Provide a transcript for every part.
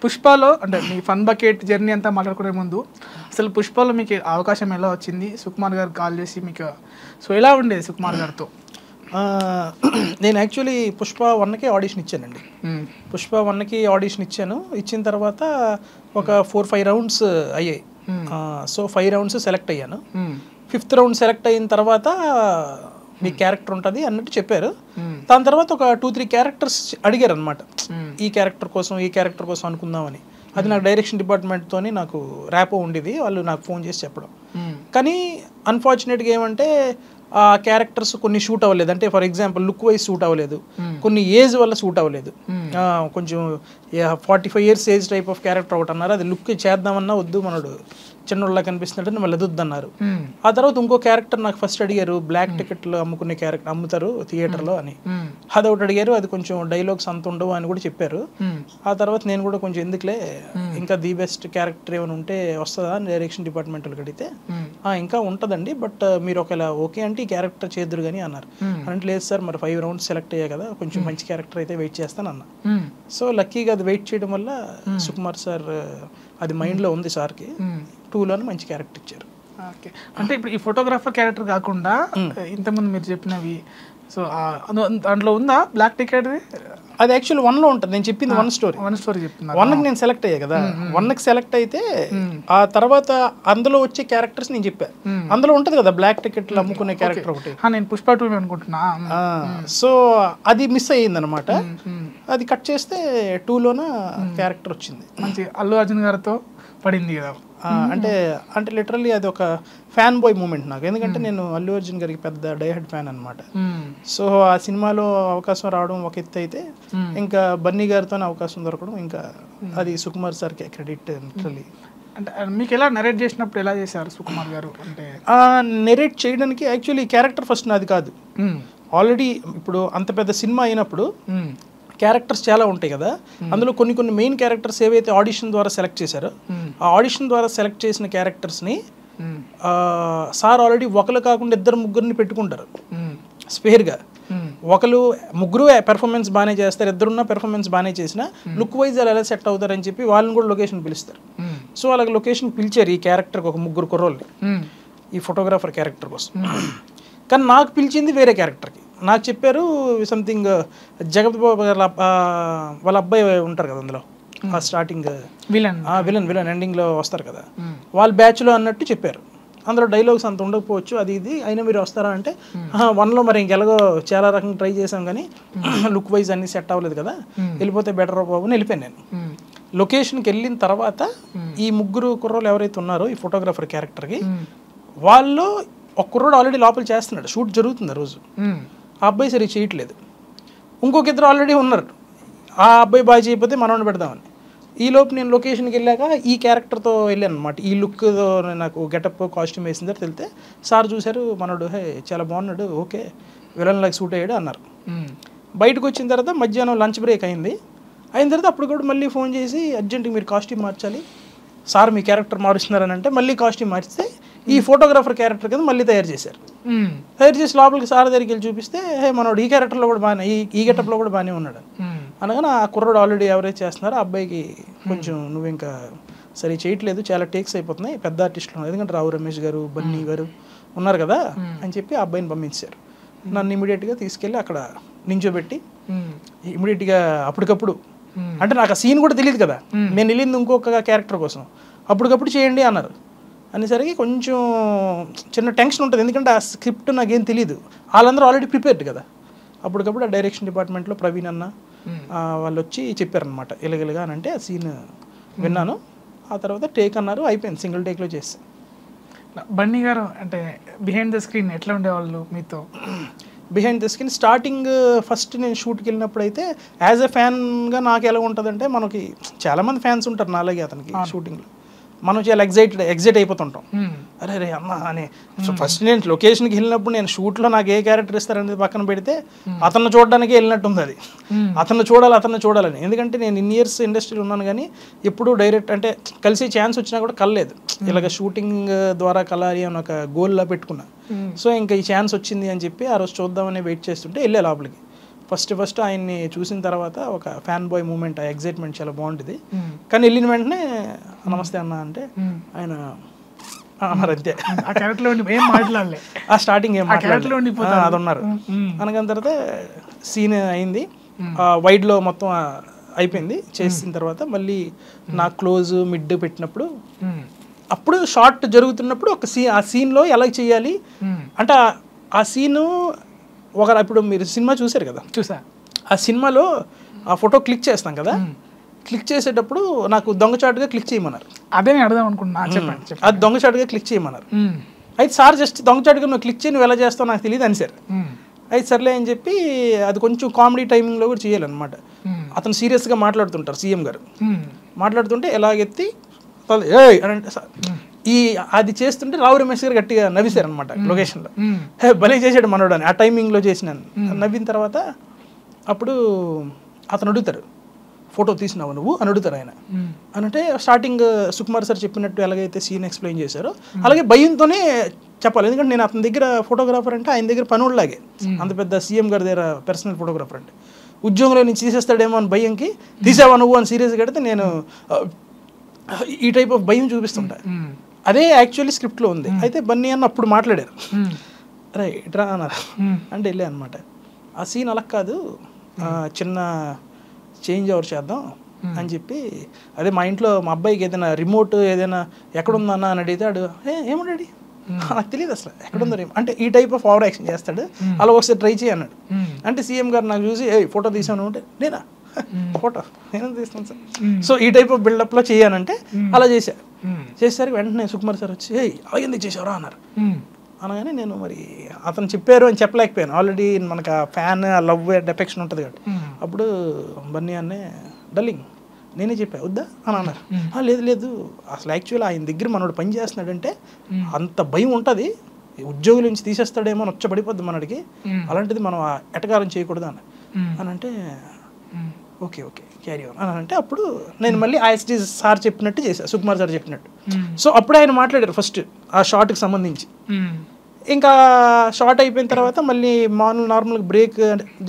పుష్పలో అంటే మీ fun bucket journey అంతా మాట్లాడుకునే ముందు అసలు పుష్పలో మీకు అవకాశం ఎలా వచ్చింది? సుకుమార్ గారు కాల్ చేసి మీకు సో ఎలా ఉండేది సుకుమార్ గారితో? నేను యాక్చువల్లీ పుష్ప 1కి ఆడిషన్ ఇచ్చానండి. పుష్ప 1కి ఆడిషన్ ఇచ్చాను. ఇచ్చిన తర్వాత ఒక 4-5 రౌండ్స్ అయ్యాయి. సో 5 రౌండ్స్ సెలెక్ట్ అయ్యాను. 5th రౌండ్ సెలెక్ట్ అయిన తర్వాత మీ క్యారెక్టర్ ఉంటుంది అన్నట్టు చెప్పారు. దాని తర్వాత ఒక 2-3 క్యారెక్టర్స్ అడిగారు అనమాట. ఈ క్యారెక్టర్ కోసం అనుకుందామని. అది నాకు డైరెక్షన్ డిపార్ట్మెంట్తో నాకు ర్యాపో ఉండేది. వాళ్ళు నాకు ఫోన్ చేసి చెప్పడం. కానీ అన్ఫార్చునేట్గా ఏమంటే ఆ క్యారెక్టర్స్ కొన్ని షూట్ అవ్వలేదు. అంటే for example look wise shoot అవ్వలేదు, కొన్ని ఏజ్ వల్ల షూట్ అవ్వలేదు. కొంచెం 45 years age type of character ఒకటి అన్నారు. అది లుక్ చేద్దామన్నా వద్దు, మనడు చిన్నోళ్ళ కనిపిస్తున్నట్టు మళ్ళీ వద్దన్నారు. ఆ తర్వాత ఇంకో క్యారెక్టర్ నాకు ఫస్ట్ అడిగారు, బ్లాక్ టికెట్లు అమ్ముకునే క్యారెక్టర్ అమ్ముతారు థియేటర్లో అని. అది ఒకటి అడిగారు. అది కొంచెం డైలాగ్స్ అంత ఉండవు అని కూడా చెప్పారు. ఆ తర్వాత నేను కూడా కొంచెం ఎందుకులే ఇంకా ది బెస్ట్ క్యారెక్టర్ ఏమైనా ఉంటే వస్తుందా అని డైరెక్షన్ డిపార్ట్మెంట్ వాళ్ళకి అడిగితే ఇంకా ఉంటుందండి, బట్ మీరు ఒకవేళ ఓకే అంటే ఈ క్యారెక్టర్ చేద్దరు కానీ అన్నారు. అంటే లేదు సార్, మరి 5 rounds సెలెక్ట్ అయ్యాయి కదా, కొంచెం మంచి క్యారెక్టర్ అయితే వెయిట్ చేస్తాను అన్న. సో లక్కీగా అది వెయిట్ చేయడం వల్ల సుకుమార్ సార్ అది మైండ్లో ఉంది సార్కి. 2లోనే మంచి క్యారెక్టర్ ఇచ్చారు. ఓకే, అంటే ఇప్పుడు ఈ ఫోటోగ్రాఫర్ క్యారెక్టర్ కాకుండా ఇంతకుముందు మీరు చెప్పినవి సో దాంట్లో ఉందా బ్లాక్ టికెట్? అది యాక్చువల్ 1లో ఉంటుంది. నేను చెప్పింది 1 స్టోరీ చెప్తున్నా. 1కి నేను సెలెక్ట్ అయ్యా కదా, 1కి సెలెక్ట్ అయితే ఆ తర్వాత అందులో వచ్చే క్యారెక్టర్స్ నేను చెప్పా. అందులో ఉంటుంది కదా బ్లాక్ టికెట్లు అమ్ముకునే క్యారెక్టర్ ఒకటి. నేను పుష్ప 2 అనుకుంటున్నా. సో అది మిస్ అయ్యింది అనమాట. అది కట్ చేస్తే 2లోన క్యారెక్టర్ వచ్చింది. మంచి అల్లు అర్జున్ గారితో పడింది కదా. అంటే లిటరల్లీ అది ఒక ఫ్యాన్ బాయ్ మూమెంట్ నాకు. ఎందుకంటే నేను అల్లు అర్జున్ గారికి పెద్ద డైహెడ్ ఫ్యాన్ అనమాట. సో ఆ సినిమాలో అవకాశం రావడం ఒక ఎత్తు అయితే, ఇంకా బన్నీ గారితో అవకాశం దొరకడం ఇంకా అది సుకుమార్ సార్కి క్రెడిట్ లిటరల్లీ. అంటే మీకు ఎలా నరేట్ చేసినప్పుడు ఎలా చేశారు సుకుమార్ గారు? అంటే నెరేట్ చేయడానికి యాక్చువల్లీ క్యారెక్టర్ ఫస్ట్ నాది కాదు. ఆల్రెడీ ఇప్పుడు అంత పెద్ద సినిమా అయినప్పుడు క్యారెక్టర్స్ చాలా ఉంటాయి కదా. అందులో కొన్ని మెయిన్ క్యారెక్టర్స్ ఏవైతే ఆడిషన్ ద్వారా సెలెక్ట్ చేశారో, ఆ ఆడిషన్ ద్వారా సెలెక్ట్ చేసిన క్యారెక్టర్స్ని సార్ ఆల్రెడీ ఒకరు కాకుండా 2-3 పెట్టుకుంటారు స్పేర్గా. ముగ్గురు పెర్ఫార్మెన్స్ బాగానే చేస్తారు, 2 పెర్ఫార్మెన్స్ బాగానే చేసినా లుక్ వైజ్ ఎలా సెట్ అవుతారని చెప్పి వాళ్ళని కూడా లొకేషన్ పిలుస్తారు. సో అలాగే లొకేషన్ పిలిచారు ఈ క్యారెక్టర్కి ఒక 3 కుర్రోళ్ళని, ఈ ఫోటోగ్రాఫర్ క్యారెక్టర్ కోసం. కానీ నాకు పిలిచింది వేరే క్యారెక్టర్కి. నాకు చెప్పారు సంథింగ్ జగత్ బాబు వాళ్ళ అబ్బాయి ఉంటారు కదా అందులో, ఆ స్టార్టింగ్ విలన్ ఎండింగ్లో వస్తారు కదా, వాళ్ళ బ్యాచ్లో అన్నట్టు చెప్పారు. అందులో డైలాగ్స్ అంత ఉండకపోవచ్చు, అది ఇది అయినా మీరు వస్తారా అంటే 1లో మరి ఇంకెలాగో చాలా రకంగా ట్రై చేసాం కానీ లుక్ వైజ్ అన్ని సెట్ అవ్వలేదు కదా, వెళ్ళిపోతే బెటర్ బాబు అని వెళ్ళిపోయాను నేను. లొకేషన్కి వెళ్ళిన తర్వాత ఈ 3 కుర్రోళ్ళు ఎవరైతే ఉన్నారో ఈ ఫోటోగ్రాఫర్ క్యారెక్టర్కి, వాళ్ళు ఒక కుర్రోడు ఆల్రెడీ లోపల చేస్తున్నాడు, షూట్ జరుగుతుంది ఆ రోజు. ఆ అబ్బాయి సరిగ్గా చేయట్లేదు. ఇంకొక 2 ఆల్రెడీ ఉన్నారు, ఆ అబ్బాయి బాగా చేయకపోతే మనోడిని పెడదామని. ఈ లోపు నేను లొకేషన్కి వెళ్ళాక ఈ క్యారెక్టర్తో వెళ్ళాను అనమాట. ఈ లుక్తో నాకు గెటప్ కాస్ట్యూమ్ వేసిన తర్వాత వెళ్తే సార్ చూశారు, మనోడు హే చాలా బాగున్నాడు, ఓకే విలన్ లాగా సూట్ అయ్యాడు అన్నారు. బయటకు వచ్చిన తర్వాత మధ్యాహ్నం లంచ్ బ్రేక్ అయిన తర్వాత అప్పుడు కూడా మళ్ళీ ఫోన్ చేసి అర్జెంట్గా మీరు కాస్ట్యూమ్ మార్చాలి సార్, మీ క్యారెక్టర్ మారుస్తున్నారని అంటే మళ్ళీ కాస్ట్యూమ్ మార్చితే ఈ ఫోటోగ్రాఫర్ క్యారెక్టర్ కింద మళ్ళీ తయారు చేశారు. తయారు చేసి లోపలికి సార్ దగ్గరికి వెళ్ళి చూపిస్తే హే మనోడు ఈ క్యారెక్టర్లో కూడా బాగానే, ఈ గెటప్లో కూడా బాగానే ఉన్నాడు అనగానే ఆ కుర్రోడు ఆల్రెడీ ఎవరైతే చేస్తున్నారో ఆ అబ్బాయికి కొంచెం నువ్వు ఇంకా సరే చేయట్లేదు, చాలా టేక్స్ అయిపోతున్నాయి, పెద్ద ఆర్టిస్టులు ఉన్నారు, ఎందుకంటే రావు రమేష్ గారు బన్నీ గారు ఉన్నారు కదా అని చెప్పి ఆ అబ్బాయిని పంపించారు. నన్ను ఇమీడియట్గా తీసుకెళ్ళి అక్కడ నించోబెట్టి ఇమీడియట్గా అప్పటికప్పుడు, అంటే నాకు ఆ సీన్ కూడా తెలియదు కదా, నేను వెళ్ళింది ఇంకొక క్యారెక్టర్ కోసం, అప్పటికప్పుడు చేయండి అన్నారు. అనేసరికి కొంచెం చిన్న టెన్షన్ ఉంటుంది, ఎందుకంటే ఆ స్క్రిప్ట్ నాకేం తెలియదు, వాళ్ళందరూ ఆల్రెడీ ప్రిపేర్డ్ కదా. అప్పటికప్పుడు ఆ డైరెక్షన్ డిపార్ట్మెంట్లో ప్రవీణ్ అన్న వాళ్ళు వచ్చి చెప్పారనమాట ఇలాగలుగా అని. అంటే ఆ సీన్ విన్నాను, ఆ తర్వాత టేక్ అన్నారు, అయిపోయింది, సింగిల్ టేక్లో చేస్తాను. బన్నీ గారు అంటే బిహైండ్ ద స్క్రీన్ ఎట్లా ఉండేవాళ్ళు మీతో? Behind the screen starting first నేను షూట్కి వెళ్ళినప్పుడు అయితే యాజ్ ఎ ఫ్యాన్గా నాకు ఎలా ఉంటుందంటే, మనకి చాలామంది ఫ్యాన్స్ ఉంటారు నాలాగే అతనికి షూటింగ్లో, మనం చాలా ఎగ్జైట్ అయిపోతుంటాం. అరే రే అన్న అని. ఫస్ట్ నేను లొకేషన్కి వెళ్ళినప్పుడు నేను షూట్లో నాకు ఏ క్యారెక్టర్ ఇస్తారనేది పక్కన పెడితే అతను చూడడానికి వెళ్ళినట్టుంది. అది అతను చూడాలని, ఎందుకంటే నేను ఇన్ని ఇయర్స్ ఇండస్ట్రీలో ఉన్నాను కానీ ఎప్పుడు డైరెక్ట్ అంటే కలిసే ఛాన్స్ వచ్చినా కూడా కలలేదు. ఇలాగ షూటింగ్ ద్వారా కలాలి అని ఒక గోల్లా పెట్టుకున్నా. సో ఇంకా ఈ ఛాన్స్ వచ్చింది అని చెప్పి ఆ రోజు చూద్దామని వెయిట్ చేస్తుంటే వెళ్ళే లోపలికి ఫస్ట్ ఆయన్ని చూసిన తర్వాత ఒక ఫ్యాన్ బాయ్ మూమెంట్, ఆ ఎగ్జైట్మెంట్ చాలా బాగుంటుంది. కానీ వెళ్ళిన వెంటనే నమస్తే అన్న అంటే ఆయన అన్నారు అంతే. ఆ క్యారెక్టర్లో ఏం మాట్లాడలే, ఆ స్టార్టింగ్ ఏం క్యారెక్టర్లో అది ఉన్నారు. అనగానే తర్వాత సీన్ అయింది, వైడ్లో మొత్తం అయిపోయింది. చేసిన తర్వాత మళ్ళీ నా క్లోజ్ మిడ్ పెట్టినప్పుడు, అప్పుడు షార్ట్ జరుగుతున్నప్పుడు ఒక ఆ సీన్లో ఎలా చేయాలి అంటే ఆ సీను ఇప్పుడు మీరు సినిమా చూసారు కదా, చూసా. ఆ సినిమాలో ఆ ఫోటో క్లిక్ చేస్తాం కదా, క్లిక్ చేసేటప్పుడు నాకు దొంగచాటుగా క్లిక్ చేయమన్నారు. అదే నేను అడదాం అనుకుంటున్నా, చెప్పండి. అది దొంగచాటుగా క్లిక్ చేయమన్నారు. అయితే సార్ జస్ట్ దొంగచాటుగా నువ్వు క్లిక్ చేయి, నువ్వు ఎలా చేస్తావు నాకు తెలియదు అని సార్. అయితే సర్లే అని చెప్పి అది కొంచెం కామెడీ టైమింగ్లో కూడా చేయాలన్నమాట. అతను సీరియస్గా మాట్లాడుతుంటారు, సీఎం గారు మాట్లాడుతుంటే ఎలాగెత్తి ఏయ్ అని అంటే అది చేస్తుంటే రావు రమేష్ గారు గట్టిగా నవ్విశారు అనమాట లొకేషన్లో. భలే చేసాడు మనోడు అని ఆ టైమింగ్లో చేసినాను. నవ్విన తర్వాత అప్పుడు అతను అడుగుతారు, ఫోటో తీసినావు నువ్వు అని అడుగుతారు ఆయన. అంటే స్టార్టింగ్ సుకుమార్ సార్ చెప్పినట్టు ఎలాగైతే సీన్ ఎక్స్ప్లెయిన్ చేశారో అలాగే భయంతోనే చెప్పాలి. ఎందుకంటే నేను అతని దగ్గర ఫోటోగ్రాఫర్ అంటే ఆయన దగ్గర పనుల్లాగే, అంత పెద్ద సీఎం గారి దగ్గర పర్సనల్ ఫోటోగ్రాఫర్ అంటే ఉద్యోగంలో నుంచి తీసేస్తాడేమో అని భయంకి తీసావా నువ్వు అని సీరియస్గా కడితే నేను ఈ టైప్ ఆఫ్ భయం చూపిస్తుంటా. అదే యాక్చువల్లీ స్క్రిప్ట్లో ఉంది. అయితే బన్నీ అన్న అప్పుడు మాట్లాడారు, రైట్ రా అన్నారు అంటే వెళ్ళే అనమాట. ఆ సీన్ అలా కాదు, చిన్న చేంజ్ ఓవర్ చేద్దాం అని చెప్పి, అదే మా ఇంట్లో మా అబ్బాయికి ఏదైనా రిమోట్ ఏదైనా ఎక్కడుందన్నా అని అడిగితే ఏమన్నాడు నాకు తెలియదు అసలు ఎక్కడుందో అంటే ఈ టైప్ ఆఫ్ ఓవర్ యాక్షన్ చేస్తాడు. అలా ఒకసారి ట్రై చేయి అన్నాడు. అంటే సీఎం గారు నాకు చూసి ఫోటో తీసాను అంటే నేనా ఫోటో నేను తీస్తాను సార్. సో ఈ టైప్ ఆఫ్ బిల్డప్లో చేయానంటే అలా చేశారు. చేసేసరికి వెంటనే సుకుమార్ సార్ వచ్చి అలాగేందుకు చేసావరా అన్నారు. అనగానే నేను మరి అతను చెప్పారు అని చెప్పలేకపోయాను, ఆల్రెడీ మనకు ఆ ఫ్యాన్ ఆ లవ్ డెఫెక్షన్ ఉంటుంది కాబట్టి. అప్పుడు బన్నీ అన్నే డల్లింగ్ నేనే చెప్పా వద్దా అని అన్నారు. లేదు లేదు అసలు యాక్చువల్లీ ఆయన దగ్గర మనోడు పని చేస్తున్నాడంటే అంత భయం ఉంటుంది, ఉద్యోగుల నుంచి తీసేస్తాడేమో అని వచ్చబడిపోద్ది మనడికి, అలాంటిది మనం ఎటకారం చేయకూడదు అని అంటే ఓకే ఓకే క్యారీ ఆన్ అని అంటే అప్పుడు నేను మళ్ళీ ఐఎస్టీ సార్ చెప్పినట్టు చేశాను, సుకుమార్ సార్ చెప్పినట్టు. సో అప్పుడు ఆయన మాట్లాడారు ఫస్ట్ ఆ షార్ట్కి సంబంధించి. ఇంకా షార్ట్ అయిపోయిన తర్వాత మళ్ళీ నార్మల్గా బ్రేక్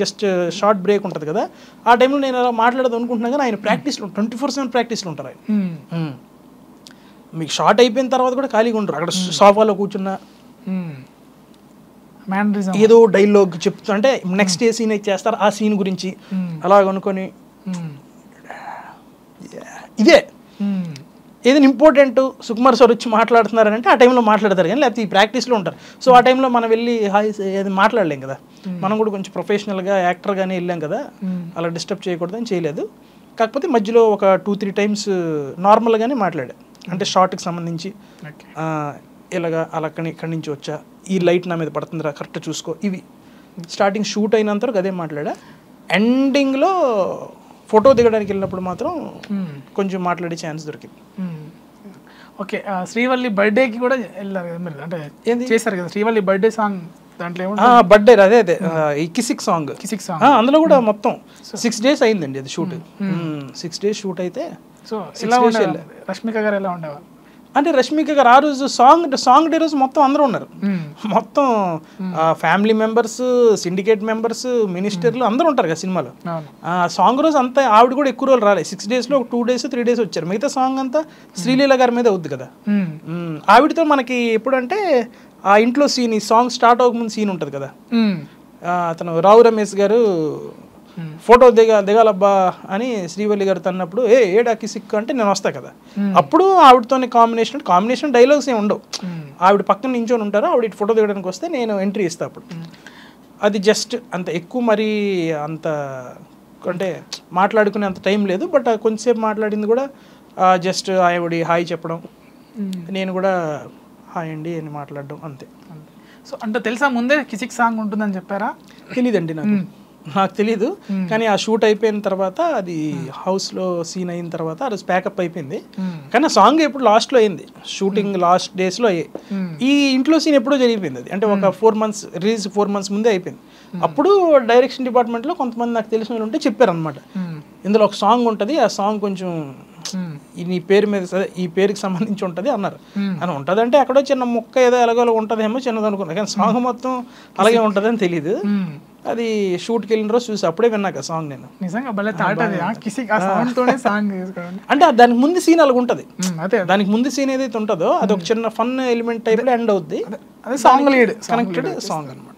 జస్ట్ షార్ట్ బ్రేక్ ఉంటుంది కదా, ఆ టైంలో నేను అలా మాట్లాడదు అనుకుంటున్నా కానీ ఆయన ప్రాక్టీస్లో 24/7 ప్రాక్టీస్లో ఉంటారు ఆయన. మీకు షార్ట్ అయిపోయిన తర్వాత కూడా ఖాళీగా ఉంటారు, అక్కడ సోఫాలో కూర్చున్నా ఏదో డైలాగ్ చెప్తూ అంటే నెక్స్ట్ ఏ సీన్ అయితే చేస్తారు ఆ సీన్ గురించి అలా అనుకొని ఇదే ఏదైనా ఇంపార్టెంట్ సుకుమార్ సార్ వచ్చి మాట్లాడుతున్నారంటే ఆ టైంలో మాట్లాడతారు కానీ లేకపోతే ఈ ప్రాక్టీస్లో ఉంటారు. సో ఆ టైంలో మనం వెళ్ళి హాయ్ అది మాట్లాడలేం కదా, మనం కూడా కొంచెం ప్రొఫెషనల్గా యాక్టర్గానే వెళ్ళాం కదా, అలా డిస్టర్బ్ చేయకూడదని చేయలేదు. కాకపోతే మధ్యలో ఒక 2-3 టైమ్స్ నార్మల్గానే మాట్లాడా, అంటే షార్ట్కి సంబంధించి ఇలాగా అలా ఇక్కడి నుంచి వచ్చా, ఈ లైట్ నా మీద పడుతుందిరా కరెక్ట్ చూసుకో, ఇవి స్టార్టింగ్ షూట్ అయినంత వరకు అదే మాట్లాడా. ఎండింగ్లో ఫోటో దిగడానికి వెళ్ళినప్పుడు మాత్రం కొంచెం మాట్లాడే ఛాన్స్ దొరికింది. ఓకే, శ్రీవల్లి బర్త్డేకి కూడా వెళ్ళారు కదా మీరు, అంటే ఏం చేశారు కదా శ్రీవల్లి బర్త్డే సాంగ్, దాంట్లో బర్త్డే అదే ఈ కిసిక్ సాంగ్ అందులో కూడా మొత్తం 6 days అయిందండి అది షూట్. 6 days షూట్ అయితే. సో ఇలా రష్మిక గారు ఎలా ఉండేవారు అంటే రష్మిక గారు ఆ రోజు సాంగ్ డే రోజు మొత్తం అందరూ ఉన్నారు, మొత్తం ఫ్యామిలీ మెంబర్స్, సిండికేట్ మెంబర్స్, మినిస్టర్లు అందరూ ఉంటారు కదా సినిమాలో. సాంగ్ రోజు అంతా ఆవిడ కూడా ఎక్కువ రోజులు రాలేదు, 6 daysలో 2 days 3 days వచ్చారు. మిగతా సాంగ్ అంతా శ్రీలీల గారి మీద అవుద్ది కదా. ఆవిడతో మనకి ఎప్పుడంటే ఆ ఇంట్లో సీన్, ఈ సాంగ్ స్టార్ట్ అవ్వకముందు సీన్ ఉంటుంది కదా, అతను రావు రమేష్ గారు ఫోటో దిగాలబ్బా అని శ్రీవల్లి గారు తన్నప్పుడు ఏడాకి సిక్ అంటే నేను వస్తా కదా, అప్పుడు ఆవిడతోనే కాంబినేషన్ డైలాగ్స్ ఏమి ఉండవు, ఆవిడ పక్కన నించొని ఉంటారు, ఆవిడ ఫోటో దిగడానికి వస్తే నేను ఎంట్రీ ఇస్తా. అప్పుడు అది జస్ట్ అంత ఎక్కువ మరీ అంత అంటే మాట్లాడుకునే అంత టైం లేదు, బట్ కొంచెంసేపు మాట్లాడింది కూడా జస్ట్ ఆవిడ హాయ్ చెప్పడం, నేను కూడా హాయ్ అండి అని మాట్లాడడం అంతే. సో అంటే తెలుసా ముందే కిసిక్ సాంగ్ ఉంటుందని చెప్పారా? తెలీదండి నాకు తెలీదు, కానీ ఆ షూట్ అయిపోయిన తర్వాత అది హౌస్లో సీన్ అయిన తర్వాత అది ప్యాకప్ అయిపోయింది. కానీ ఆ సాంగ్ ఎప్పుడు లాస్ట్లో అయింది, షూటింగ్ లాస్ట్ డేస్లో అయ్యాయి. ఈ ఇంట్లో సీన్ ఎప్పుడో జరిగిపోయింది అది, అంటే ఒక 4 months రిలీజ్ 4 months ముందే అయిపోయింది. అప్పుడు డైరెక్షన్ డిపార్ట్మెంట్లో కొంతమంది నాకు తెలిసిన వాళ్ళు ఉంటే చెప్పారనమాట, ఇందులో ఒక సాంగ్ ఉంటుంది, ఆ సాంగ్ కొంచెం నీ పేరు మీద ఈ పేరుకి సంబంధించి ఉంటుంది అన్నారు. అని ఉంటుంది అంటే అక్కడో చిన్న ముక్క ఏదో ఎలాగో ఉంటుందేమో చిన్నది అనుకున్నా, కానీ సాంగ్ మొత్తం అలాగే ఉంటుంది అని తెలియదు. అది షూట్కి వెళ్ళిన రోజు చూసి అప్పుడే విన్నాక సాంగ్ నేను. నిజంగా భలే థాట్ అది, ఆ సౌండ్ తోనే సాంగ్ చేసుకోండి. అంటే దానికి ముందు సీన్ అలాగ ఉంటుంది, అదే దానికి ముందు సీన్ ఏదైతే ఉంటుందో అది ఒక చిన్న ఫన్ ఎలిమెంట్ టైప్లో ఎండ్ అవుద్ది, అదే సాంగ్ లీడ్ కనెక్టెడ్ సాంగ్ అనమాట.